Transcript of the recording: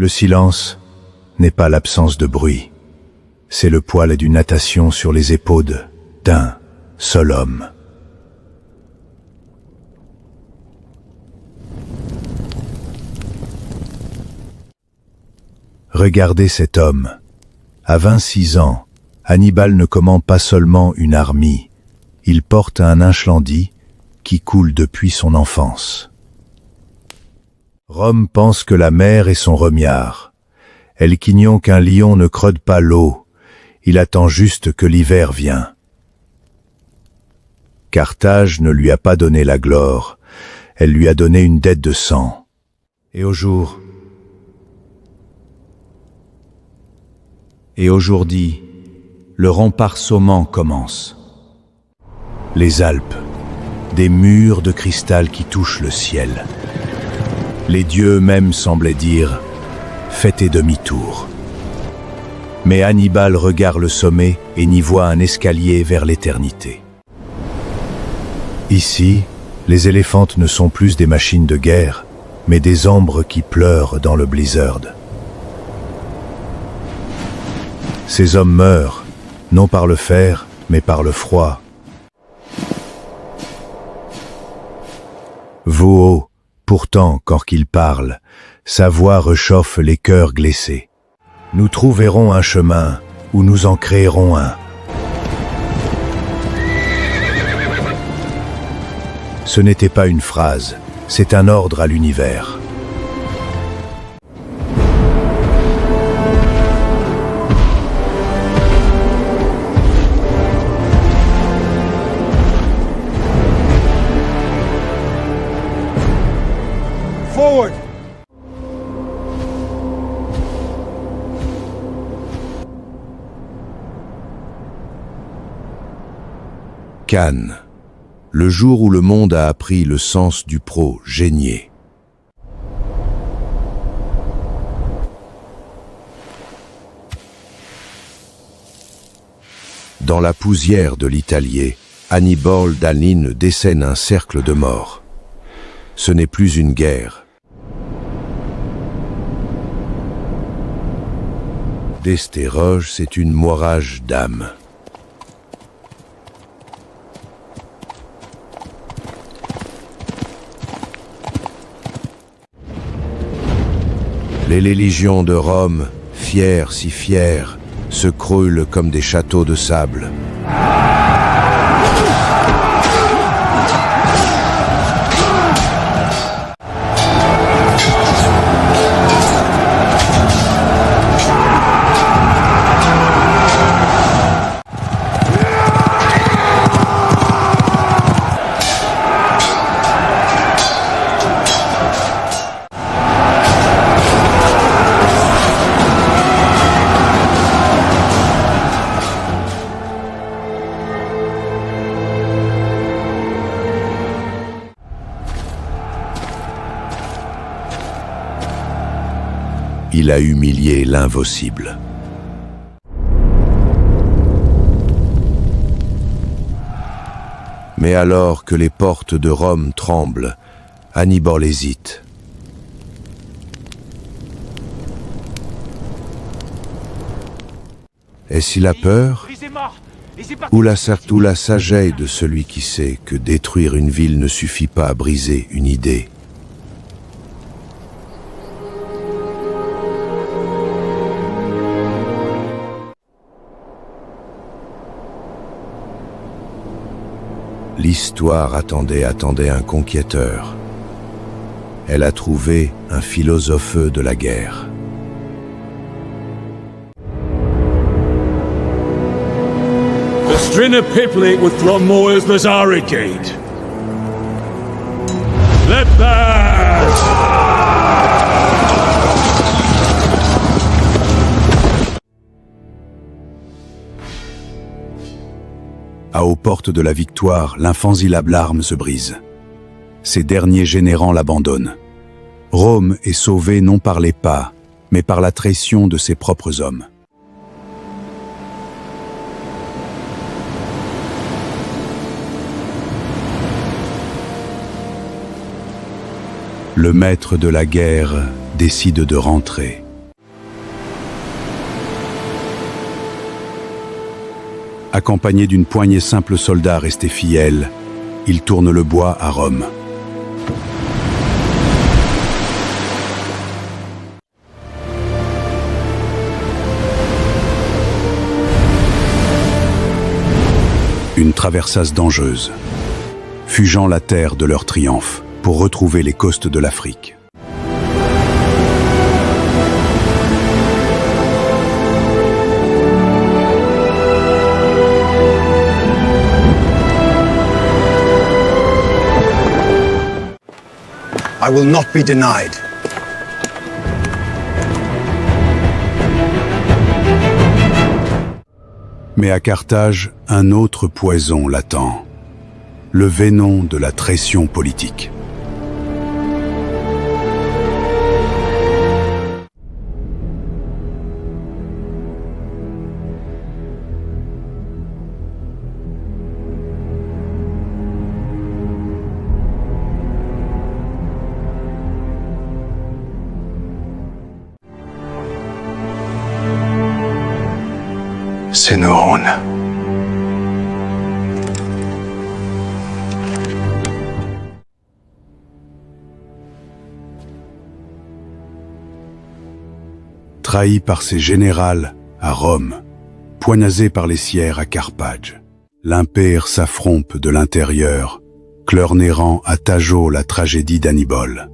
Le silence n'est pas l'absence de bruit. C'est le poids d'une natation sur les épaules d'un seul homme. Regardez cet homme. À 26 ans, Hannibal ne commande pas seulement une armée, il porte un incendie qui coule depuis son enfance. Rome pense que la mer est son remiard. Elle quignon qu'un lion ne creude pas l'eau, il attend juste que l'hiver vienne. Carthage ne lui a pas donné la gloire, elle lui a donné une dette de sang. Et aujourd'hui, le rempart sommant commence. Les Alpes, des murs de cristal qui touchent le ciel. Les dieux eux-mêmes semblaient dire « Faites demi-tour ». Mais Hannibal regarde le sommet et n'y voit un escalier vers l'éternité. Ici, les éléphantes ne sont plus des machines de guerre, mais des ombres qui pleurent dans le blizzard. Ces hommes meurent, non par le fer, mais par le froid. Voho, pourtant, quand qu'il parle, sa voix réchauffe les cœurs glacés. Nous trouverons un chemin, ou nous en créerons un. Ce n'était pas une phrase, c'est un ordre à l'univers. Forward! Cannes, le jour où le monde a appris le sens du pro-génier. Dans la poussière de l'Italier, Hannibal Dalin dessine un cercle de mort. Ce n'est plus une guerre. Destéroge, c'est une moirage d'âme. Les légions de Rome, fières, si fières, se croulent comme des châteaux de sable. Il a humilié l'invincible. Mais alors que les portes de Rome tremblent, Hannibal hésite. Est-ce la peur ou la sagesse de celui qui sait que détruire une ville ne suffit pas à briser une idée? L'histoire attendait un conquêteur. Elle a trouvé un philosophe de la guerre. The Strinna Pipli would from Moyers Lazari Gate. Let pass! Aux portes de la victoire, l'infaillible arme se brise. Ces derniers générants l'abandonnent. Rome est sauvée non par les pas, mais par la trahison de ses propres hommes. Le maître de la guerre décide de rentrer. Accompagné d'une poignée simples soldats restés fidèles, il tourne le bois à Rome. Une traversasse dangereuse, fugeant la terre de leur triomphe pour retrouver les côtes de l'Afrique. I will not be denied. Mais à Carthage, un autre poison l'attend, le venin de la traition politique. Sinuon. Trahi par ses généraux à Rome, poignardé par les sièrs à Carthage, l'Empire s'affronte de l'intérieur, cleurnérant à Tajo la tragédie d'Hannibal.